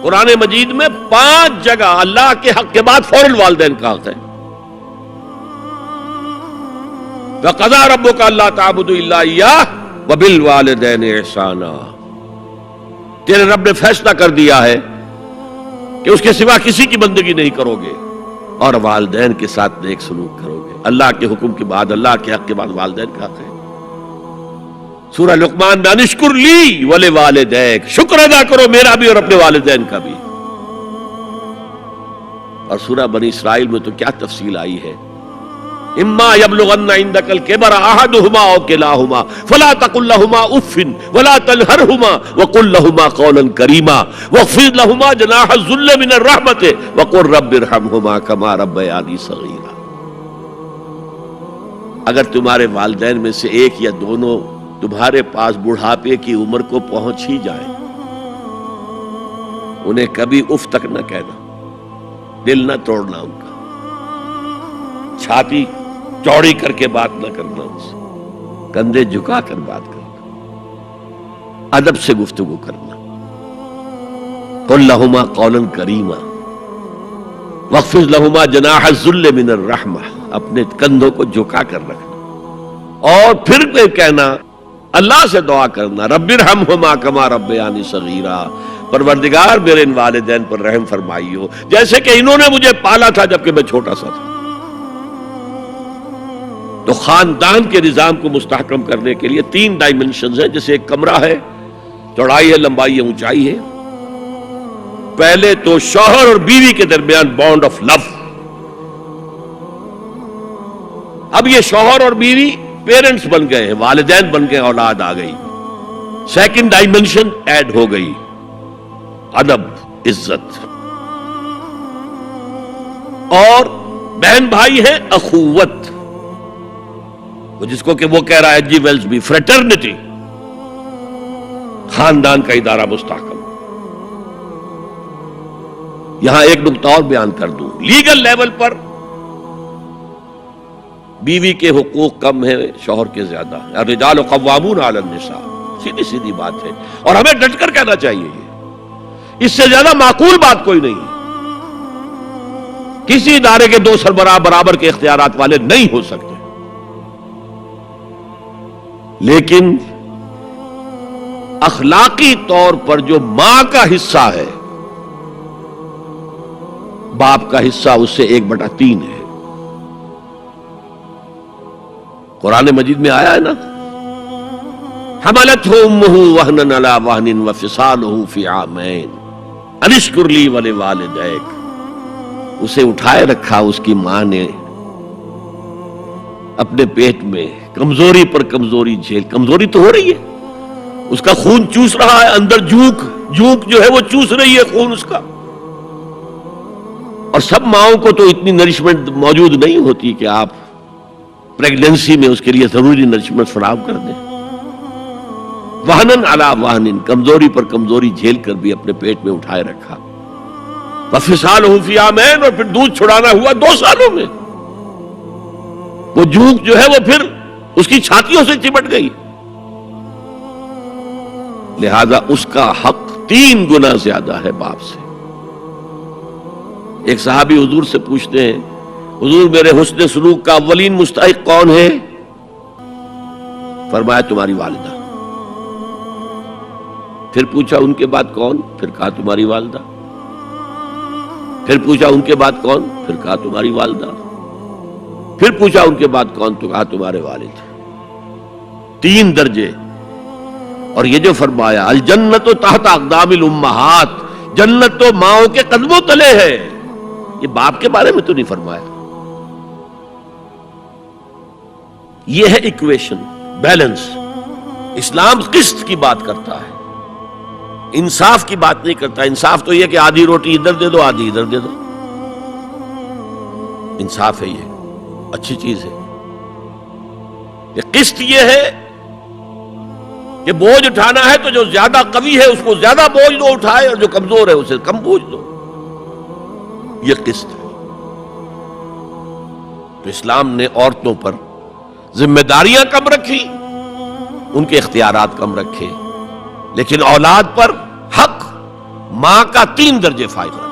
قرآن مجید میں 5 جگہ اللہ کے حق کے بعد فوراً والدین کا حق ہے. وَقَضَىٰ رَبُّكَ أَلَّا تَعْبُدُوا إِلَّا إِيَّاهُ وَبِالْوَالِدَيْنِ إِحْسَانًا. تیرے رب نے فیصلہ کر دیا ہے کہ اس کے سوا کسی کی بندگی نہیں کرو گے اور والدین کے ساتھ نیک سلوک کرو گے. اللہ کے حکم کے بعد، اللہ کے حق کے بعد والدین کا حق ہے. سورہ لقمان میں انشکر لی ولوالدیک، شکر ادا کرو میرا بھی اور اپنے والدین کا بھی. اور سورہ بنی اسرائیل میں تو کیا تفصیل آئی ہے. اما یبلغن عندک الکبر احدہما او کلاہما فلا تقل لہما اف ولا تنہرہما وقل لہما قولا کریما واخفض لہما جناح الذل من الرحمۃ وقل رب ارحمہما کما ربیانی صغیرا. اگر تمہارے والدین میں سے ایک یا دونوں تمہارے پاس بڑھاپے کی عمر کو پہنچ ہی جائیں، انہیں کبھی اف تک نہ کہنا، دل نہ توڑنا ان کا، چھاتی چوڑی کر کے بات نہ کرنا، ان سے کندھے جھکا کر بات کرنا، ادب سے گفتگو کرنا. قل لہما قولا کریما واخفض لہما جناح الذل من الرحمہ، اپنے کندھوں کو جھکا کر رکھنا. اور پھر کہنا، اللہ سے دعا کرنا، رب ارحمہما کما ربیانی صغیرا، پروردگار میرے ان والدین پر رحم فرمائیو جیسے کہ انہوں نے مجھے پالا تھا جبکہ میں چھوٹا سا تھا. تو خاندان کے نظام کو مستحکم کرنے کے لیے 3 ڈائمنشنز ہیں. جیسے ایک کمرہ ہے، چوڑائی ہے، لمبائی ہے، اونچائی ہے. پہلے تو شوہر اور بیوی کے درمیان بانڈ آف لو. اب یہ شوہر اور بیوی پیرنٹس بن گئے ہیں، والدین بن گئے، اولاد آ گئی. سیکنڈ ڈائمنشن ایڈ ہو گئی، ادب، عزت. اور بہن بھائی ہیں، اخوت، جس کو کہ وہ کہہ رہا ہے جی ویلز بھی، فریٹرنٹی. خاندان کا ادارہ مستحکم. یہاں ایک نقطہ اور بیان کر دوں. لیگل لیول پر بیوی کے حقوق کم ہیں، شوہر کے زیادہ ہیں. الرجال قوامون علی النساء، سیدھی سیدھی بات ہے اور ہمیں ڈٹ کر کہنا چاہیے. یہ اس سے زیادہ معقول بات کوئی نہیں ہے. کسی ادارے کے 2 سربراہ برابر کے اختیارات والے نہیں ہو سکتے. لیکن اخلاقی طور پر جو ماں کا حصہ ہے، باپ کا حصہ اس سے 1/3 ہے. قرآن مجید میں آیا ہے نا، حملتہ امہ وہنا علی وہن وفصالہ فی عامین ان اشکر لی ولوالدیک. اسے اٹھائے رکھا اس کی ماں نے اپنے پیٹ میں، کمزوری پر کمزوری جھیل. کمزوری تو ہو رہی ہے، اس کا خون چوس رہا ہے اندر، جھونک جو ہے وہ چوس رہی ہے خون اس کا. اور سب ماؤں کو تو اتنی نرشمنٹ موجود نہیں ہوتی کہ آپ پریگننسی میں اس کے لیے ضروری نرشمنٹ فراہم کر دیں. وہنن علی وہن، کمزوری پر کمزوری جھیل کر بھی اپنے پیٹ میں اٹھائے رکھا. وفصالہ فی عامین، اور پھر دودھ چھڑانا ہوا 2 سالوں میں. وہ جھونک جو ہے وہ پھر اس کی چھاتیوں سے چمٹ گئی. لہذا اس کا حق 3 گنا زیادہ ہے باپ سے. ایک صحابی حضور سے پوچھتے ہیں، حضور میرے حسن سلوک کا اولین مستحق کون ہے؟ فرمایا تمہاری والدہ. پھر پوچھا ان کے بعد کون؟ پھر کہا تمہاری والدہ. پھر پوچھا ان کے بعد کون؟ پھر کہا تمہاری والدہ. پھر پوچھا ان کے بعد کون؟ تو کہا تمہارے والد. 3 درجے. اور یہ جو فرمایا الجنت تحت اقدام الامہات، جنت تو ماؤں کے قدموں تلے ہے، یہ باپ کے بارے میں تو نہیں فرمایا. یہ ہے ایکویشن، بیلنس. اسلام قسط کی بات کرتا ہے، انصاف کی بات نہیں کرتا. انصاف تو یہ کہ آدھی روٹی ادھر دے دو آدھی ادھر دے دو، انصاف ہے، یہ اچھی چیز ہے. یہ قسط یہ ہے کہ بوجھ اٹھانا ہے تو جو زیادہ قوی ہے اس کو زیادہ بوجھ دو اٹھائے، اور جو کمزور ہے اسے کم بوجھ دو. یہ قسط ہے. تو اسلام نے عورتوں پر ذمہ داریاں کم رکھی، ان کے اختیارات کم رکھے، لیکن اولاد پر حق ماں کا 3 درجے فائدہ.